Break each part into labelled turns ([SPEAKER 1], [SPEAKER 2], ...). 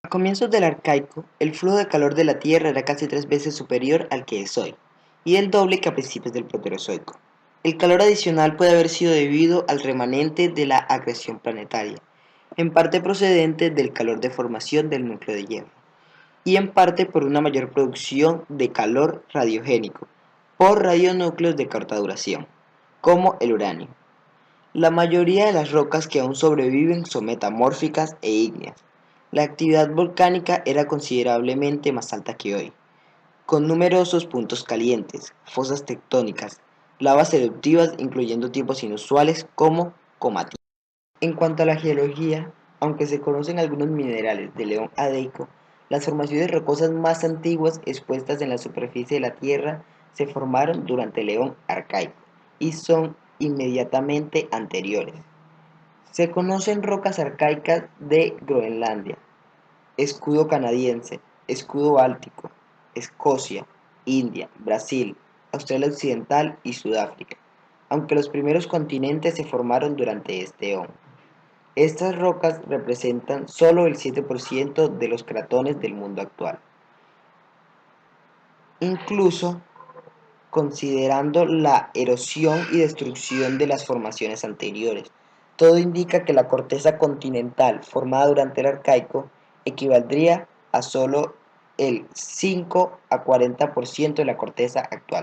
[SPEAKER 1] A comienzos del Arcaico, el flujo de calor de la Tierra era casi 3 veces superior al que es hoy, y el doble que a principios del Proterozoico. El calor adicional puede haber sido debido al remanente de la acreción planetaria, en parte procedente del calor de formación del núcleo de hierro, y en parte por una mayor producción de calor radiogénico, por radionúcleos de corta duración, como el uranio. La mayoría de las rocas que aún sobreviven son metamórficas e ígneas. La actividad volcánica era considerablemente más alta que hoy, con numerosos puntos calientes, fosas tectónicas, lavas eruptivas incluyendo tipos inusuales como comatita. En cuanto a la geología, aunque se conocen algunos minerales del León Adeico, las formaciones rocosas más antiguas expuestas en la superficie de la Tierra se formaron durante el León Arcaico y son inmediatamente anteriores. Se conocen rocas arcaicas de Groenlandia, escudo canadiense, escudo báltico, Escocia, India, Brasil, Australia Occidental y Sudáfrica, aunque los primeros continentes se formaron durante este eón. Estas rocas representan solo el 7% de los cratones del mundo actual. Incluso considerando la erosión y destrucción de las formaciones anteriores, todo indica que la corteza continental formada durante el Arcaico equivaldría a solo el 5 a 40% de la corteza actual.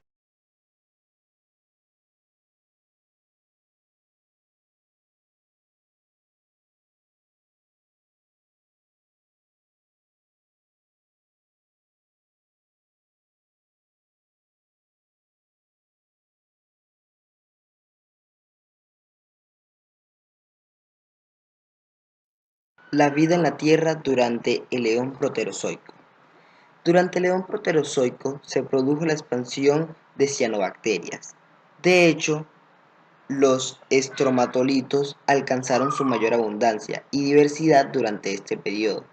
[SPEAKER 1] La vida en la Tierra durante el Eón Proterozoico. Durante el Eón Proterozoico se produjo la expansión de cianobacterias. De hecho, los estromatolitos alcanzaron su mayor abundancia y diversidad durante este periodo,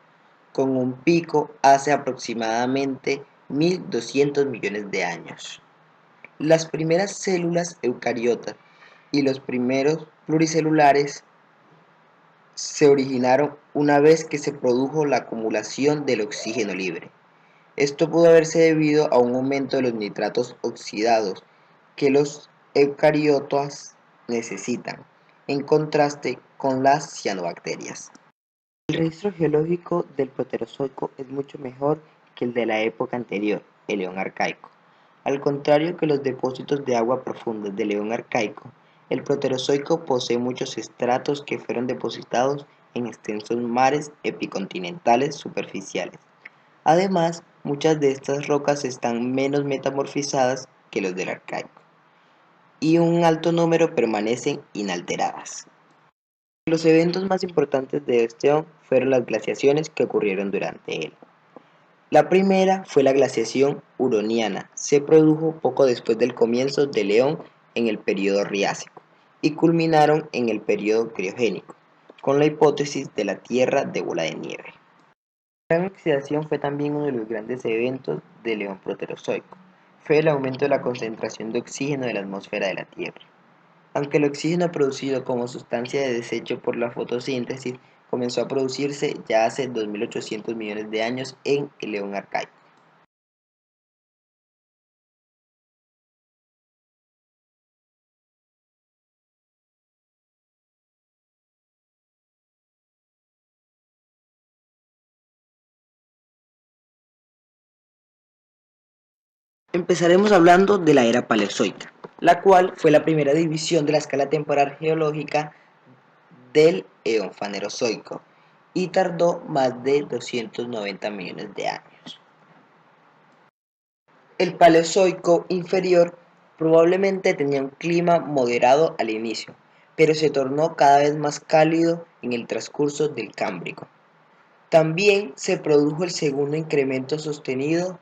[SPEAKER 1] con un pico hace aproximadamente 1200 millones de años. Las primeras células eucariotas y los primeros pluricelulares se originaron una vez que se produjo la acumulación del oxígeno libre. Esto pudo haberse debido a un aumento de los nitratos oxidados que los eucariotas necesitan, en contraste con las cianobacterias. El registro geológico del Proterozoico es mucho mejor que el de la época anterior, el Eón Arcaico. Al contrario que los depósitos de agua profundas del Eón Arcaico, el Proterozoico posee muchos estratos que fueron depositados en extensos mares epicontinentales superficiales. Además, muchas de estas rocas están menos metamorfizadas que los del Arcaico, y un alto número permanecen inalteradas. Los eventos más importantes de este eón fueron las glaciaciones que ocurrieron durante él. La primera fue la glaciación huroniana, se produjo poco después del comienzo del eón en el período Triásico y culminaron en el período Criogénico, con la hipótesis de la Tierra de bola de nieve. La gran oxidación fue también uno de los grandes eventos del eón proterozoico. Fue el aumento de la concentración de oxígeno de la atmósfera de la Tierra. Aunque el oxígeno producido como sustancia de desecho por la fotosíntesis comenzó a producirse ya hace 2800 millones de años en el eón arcaico. Empezaremos hablando de la era paleozoica, la cual fue la primera división de la escala temporal geológica del eón fanerozoico y tardó más de 290 millones de años. El Paleozoico inferior probablemente tenía un clima moderado al inicio, pero se tornó cada vez más cálido en el transcurso del Cámbrico. También se produjo el segundo incremento sostenido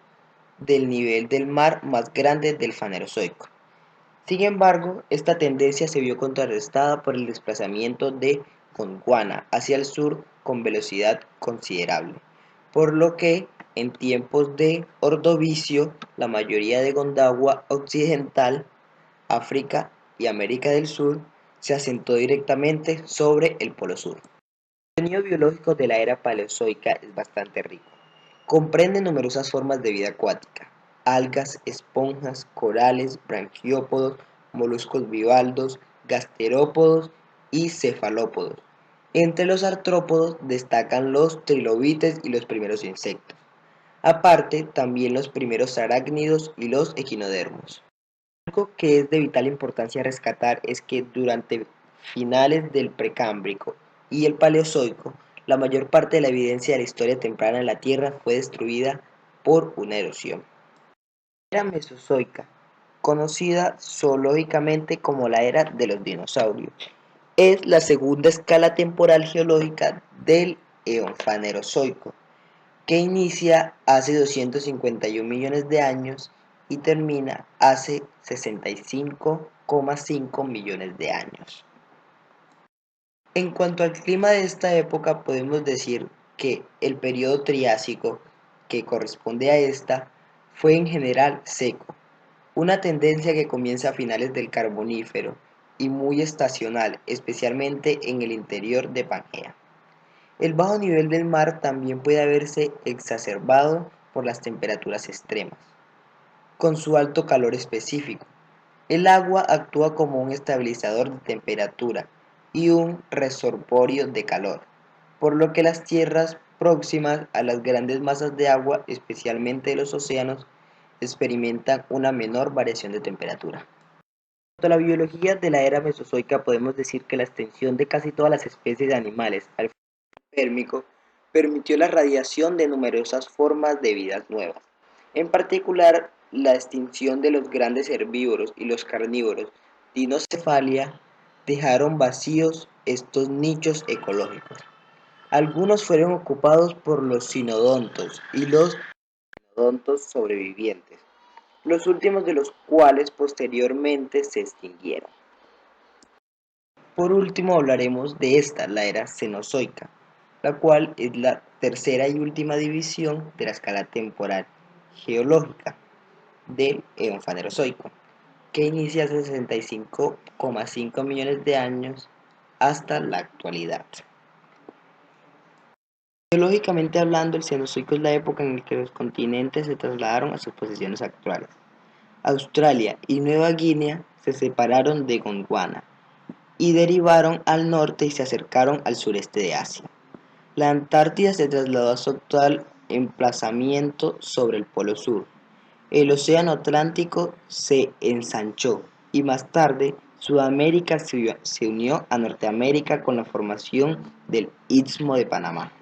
[SPEAKER 1] del nivel del mar más grande del Fanerozoico. Sin embargo, esta tendencia se vio contrarrestada por el desplazamiento de Gondwana hacia el sur con velocidad considerable, por lo que en tiempos de Ordovicio la mayoría de Gondwana occidental, África y América del Sur se asentó directamente sobre el Polo Sur. contenido biológico de la era paleozoica es bastante rico. Comprende numerosas formas de vida acuática: algas, esponjas, corales, branquiópodos, moluscos bivalvos, gasterópodos y cefalópodos. Entre los artrópodos destacan los trilobites y los primeros insectos. Aparte, también los primeros arácnidos y los equinodermos. Algo que es de vital importancia rescatar es que durante finales del Precámbrico y el Paleozoico, la mayor parte de la evidencia de la historia temprana de la Tierra fue destruida por una erosión. La era Mesozoica, conocida zoológicamente como la era de los dinosaurios, es la segunda escala temporal geológica del eón Fanerozoico, que inicia hace 251 millones de años y termina hace 65,5 millones de años. En cuanto al clima de esta época, podemos decir que el periodo Triásico, que corresponde a esta, fue en general seco, una tendencia que comienza a finales del Carbonífero y muy estacional, especialmente en el interior de Pangea. El bajo nivel del mar también puede haberse exacerbado por las temperaturas extremas, con su alto calor específico. El agua actúa como un estabilizador de temperatura y un reservorio de calor, por lo que las tierras próximas a las grandes masas de agua, especialmente los océanos, experimentan una menor variación de temperatura. En cuanto a la biología de la era mesozoica, podemos decir que la extensión de casi todas las especies de animales al térmico permitió la radiación de numerosas formas de vidas nuevas. En particular, la extinción de los grandes herbívoros y los carnívoros Dinocefalia dejaron vacíos estos nichos ecológicos. Algunos fueron ocupados por los sinodontos y los sinodontos sobrevivientes, los últimos de los cuales posteriormente se extinguieron. Por último hablaremos de la era Cenozoica, la cual es la tercera y última división de la escala temporal geológica del eón Fanerozoico, que inicia hace 65,5 millones de años hasta la actualidad. Geológicamente hablando, el Cenozoico es la época en la que los continentes se trasladaron a sus posiciones actuales. Australia y Nueva Guinea se separaron de Gondwana y derivaron al norte y se acercaron al sureste de Asia. La Antártida se trasladó a su actual emplazamiento sobre el Polo Sur. El Océano Atlántico se ensanchó y más tarde Sudamérica se unió a Norteamérica con la formación del Istmo de Panamá.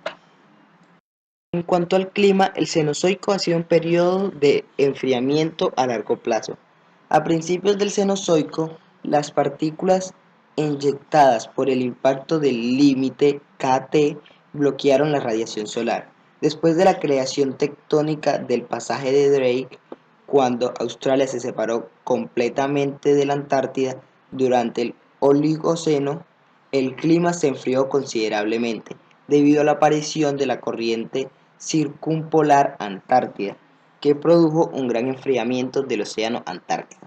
[SPEAKER 1] En cuanto al clima, el Cenozoico ha sido un periodo de enfriamiento a largo plazo. A principios del Cenozoico, las partículas inyectadas por el impacto del límite KT bloquearon la radiación solar. Después de la creación tectónica del pasaje de Drake, cuando Australia se separó completamente de la Antártida durante el Oligoceno, el clima se enfrió considerablemente debido a la aparición de la corriente circumpolar antártida, que produjo un gran enfriamiento del océano Antártico.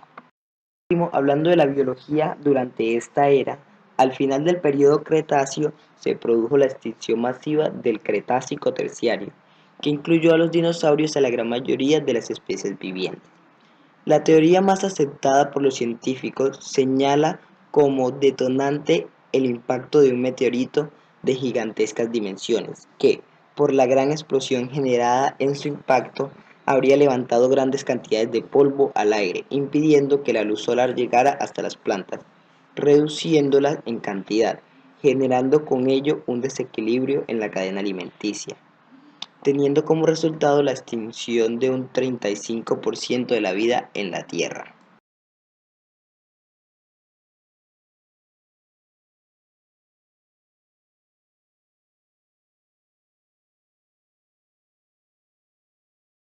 [SPEAKER 1] Hablando de la biología durante esta era, al final del periodo Cretáceo se produjo la extinción masiva del Cretácico terciario, que incluyó a los dinosaurios y a la gran mayoría de las especies vivientes. La teoría más aceptada por los científicos señala como detonante el impacto de un meteorito de gigantescas dimensiones, que, por la gran explosión generada en su impacto, habría levantado grandes cantidades de polvo al aire, impidiendo que la luz solar llegara hasta las plantas, reduciéndolas en cantidad, generando con ello un desequilibrio en la cadena alimenticia, teniendo como resultado la extinción de un 35% de la vida en la Tierra.